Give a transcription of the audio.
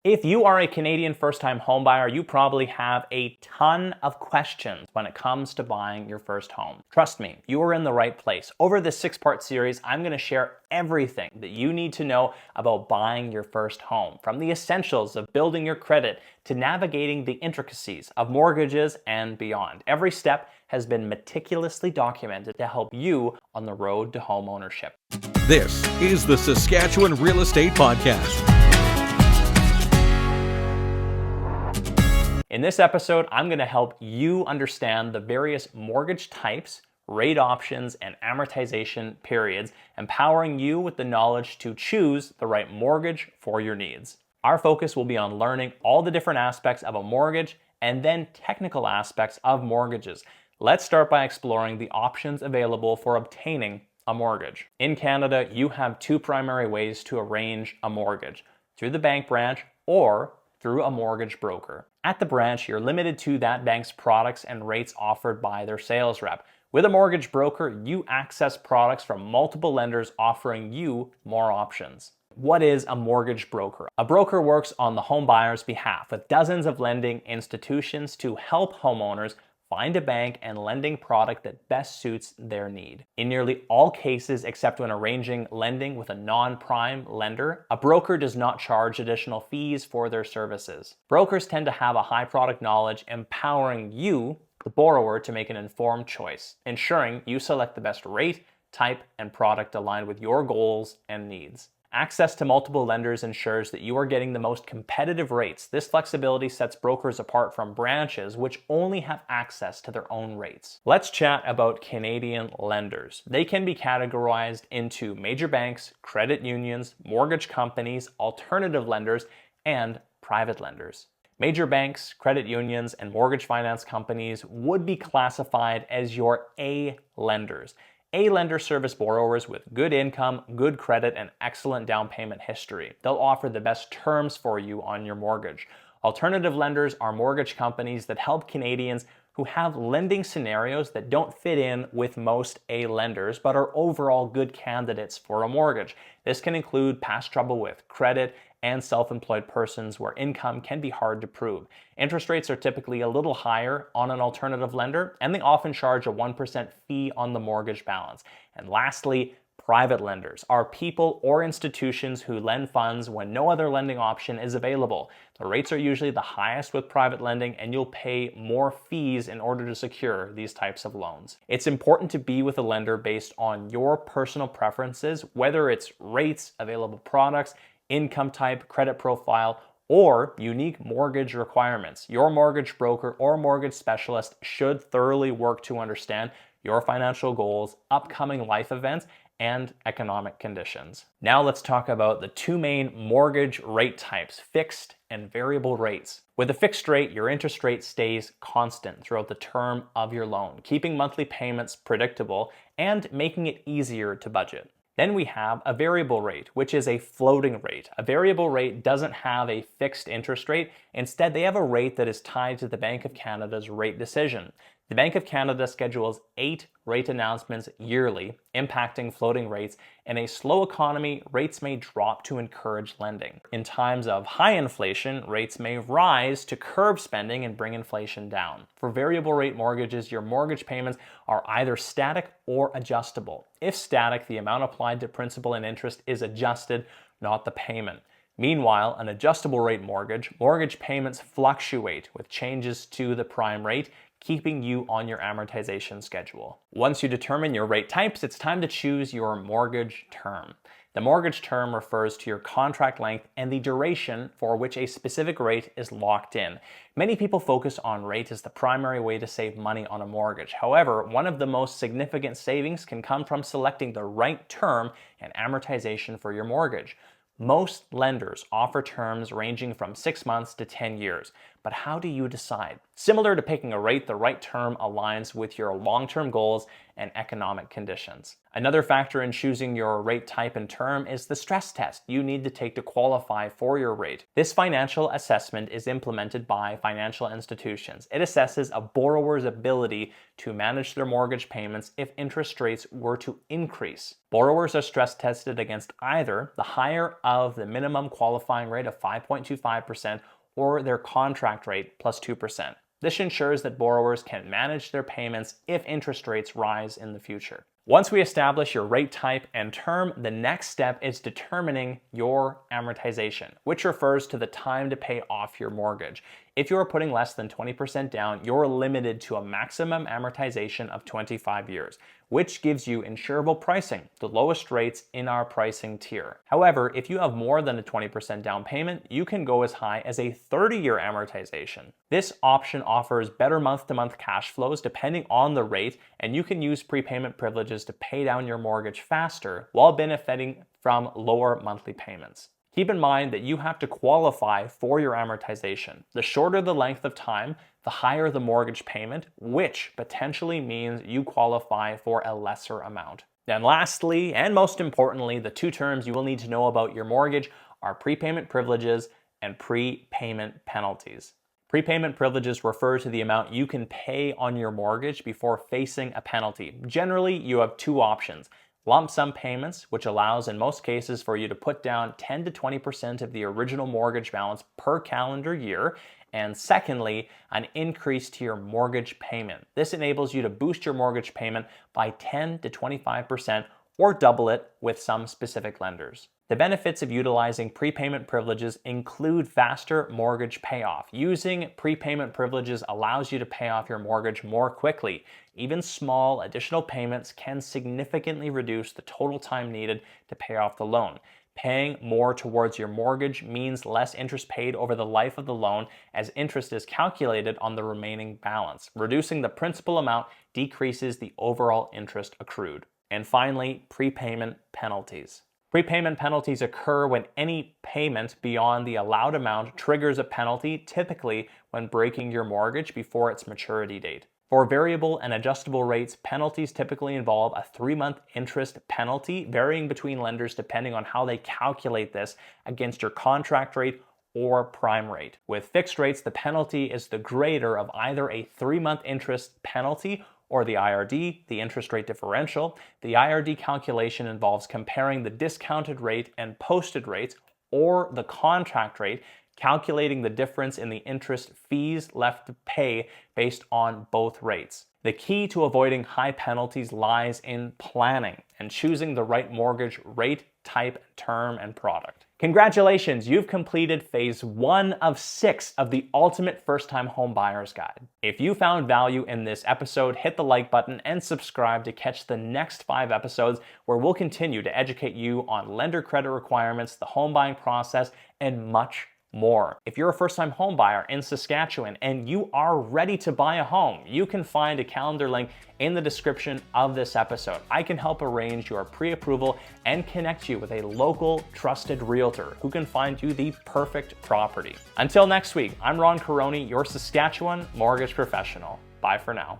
If you are a Canadian first-time homebuyer, you probably have a ton of questions when it comes to buying your first home. Trust me, you are in the right place. Over this 6-part series, I'm going to share everything that you need to know about buying your first home, from the essentials of building your credit to navigating the intricacies of mortgages and beyond. Every step has been meticulously documented to help you on the road to home ownership. This is the Saskatchewan Real Estate Podcast. In this episode, I'm going to help you understand the various mortgage types, rate options, and amortization periods, empowering you with the knowledge to choose the right mortgage for your needs. Our focus will be on learning all the different aspects of a mortgage and then technical aspects of mortgages. Let's start by exploring the options available for obtaining a mortgage. In Canada, you have two primary ways to arrange a mortgage: through the bank branch or through a mortgage broker. At the branch, you're limited to that bank's products and rates offered by their sales rep. With a mortgage broker, you access products from multiple lenders offering you more options. What is a mortgage broker? A broker works on the home buyer's behalf with dozens of lending institutions to help homeowners find a bank and lending product that best suits their need. In nearly all cases, except when arranging lending with a non-prime lender, a broker does not charge additional fees for their services. Brokers tend to have a high product knowledge, empowering you, the borrower, to make an informed choice, ensuring you select the best rate, type, and product aligned with your goals and needs. Access to multiple lenders ensures that you are getting the most competitive rates. This flexibility sets brokers apart from branches, which only have access to their own rates. Let's chat about Canadian lenders. They can be categorized into major banks, credit unions, mortgage companies, alternative lenders, and private lenders. Major banks, credit unions, and mortgage finance companies would be classified as your A lenders. A lenders service borrowers with good income, good credit, and excellent down payment history. They'll offer the best terms for you on your mortgage. Alternative lenders are mortgage companies that help Canadians who have lending scenarios that don't fit in with most A lenders, but are overall good candidates for a mortgage. This can include past trouble with credit and self-employed persons where income can be hard to prove. Interest rates are typically a little higher on an alternative lender, and they often charge a 1% fee on the mortgage balance. And lastly, private lenders are people or institutions who lend funds when no other lending option is available. The rates are usually the highest with private lending, and you'll pay more fees in order to secure these types of loans. It's important to be with a lender based on your personal preferences, whether it's rates, available products, income type, credit profile, or unique mortgage requirements. Your mortgage broker or mortgage specialist should thoroughly work to understand your financial goals, upcoming life events, and economic conditions. Now let's talk about the two main mortgage rate types: fixed and variable rates. With a fixed rate, your interest rate stays constant throughout the term of your loan, keeping monthly payments predictable and making it easier to budget. Then we have a variable rate, which is a floating rate. A variable rate doesn't have a fixed interest rate. Instead, they have a rate that is tied to the Bank of Canada's rate decision. The Bank of Canada schedules 8 rate announcements yearly, impacting floating rates. In a slow economy, rates may drop to encourage lending. In times of high inflation, rates may rise to curb spending and bring inflation down. For variable rate mortgages, your mortgage payments are either static or adjustable. If static, the amount applied to principal and interest is adjusted, not the payment. Meanwhile, an adjustable rate mortgage payments fluctuate with changes to the prime rate, keeping you on your amortization schedule. Once you determine your rate types, it's time to choose your mortgage term. The mortgage term refers to your contract length and the duration for which a specific rate is locked in. Many people focus on rate as the primary way to save money on a mortgage. However, one of the most significant savings can come from selecting the right term and amortization for your mortgage. Most lenders offer terms ranging from 6 months to 10 years, but how do you decide? Similar to picking a rate, the right term aligns with your long-term goals and economic conditions. Another factor in choosing your rate type and term is the stress test you need to take to qualify for your rate. This financial assessment is implemented by financial institutions. It assesses a borrower's ability to manage their mortgage payments if interest rates were to increase. Borrowers are stress tested against either the higher of the minimum qualifying rate of 5.25% or their contract rate plus 2%. This ensures that borrowers can manage their payments if interest rates rise in the future. Once we establish your rate type and term, the next step is determining your amortization, which refers to the time to pay off your mortgage. If you are putting less than 20% down, you're limited to a maximum amortization of 25 years, which gives you insurable pricing, the lowest rates in our pricing tier. However, if you have more than a 20% down payment, you can go as high as a 30-year amortization. This option offers better month-to-month cash flows depending on the rate, and you can use prepayment privileges to pay down your mortgage faster while benefiting from lower monthly payments. Keep in mind that you have to qualify for your amortization. The shorter the length of time, the higher the mortgage payment, which potentially means you qualify for a lesser amount. And lastly, and most importantly, the two terms you will need to know about your mortgage are prepayment privileges and prepayment penalties. Prepayment privileges refer to the amount you can pay on your mortgage before facing a penalty. Generally, you have two options. Lump sum payments, which allows in most cases for you to put down 10 to 20% of the original mortgage balance per calendar year. And secondly, an increase to your mortgage payment. This enables you to boost your mortgage payment by 10 to 25% or double it with some specific lenders. The benefits of utilizing prepayment privileges include faster mortgage payoff. Using prepayment privileges allows you to pay off your mortgage more quickly. Even small additional payments can significantly reduce the total time needed to pay off the loan. Paying more towards your mortgage means less interest paid over the life of the loan, as interest is calculated on the remaining balance. Reducing the principal amount decreases the overall interest accrued. And finally, prepayment penalties. Prepayment penalties occur when any payment beyond the allowed amount triggers a penalty, typically when breaking your mortgage before its maturity date. For variable and adjustable rates, penalties typically involve a 3-month interest penalty, varying between lenders depending on how they calculate this against your contract rate or prime rate. With fixed rates, the penalty is the greater of either a 3-month interest penalty or the IRD, the interest rate differential. The IRD calculation involves comparing the discounted rate and posted rates, or the contract rate, calculating the difference in the interest fees left to pay based on both rates. The key to avoiding high penalties lies in planning and choosing the right mortgage rate, type, term, and product. Congratulations, you've completed phase 1 of 6 of the Ultimate First-Time Home Buyer's Guide. If you found value in this episode, hit the like button and subscribe to catch the next 5 episodes where we'll continue to educate you on lender credit requirements, the home buying process, and much more. If you're a first-time home buyer in Saskatchewan and you are ready to buy a home, you can find a calendar link in the description of this episode. I can help arrange your pre-approval and connect you with a local trusted realtor who can find you the perfect property. Until next week, I'm Ron Caroni, your Saskatchewan mortgage professional. Bye for now.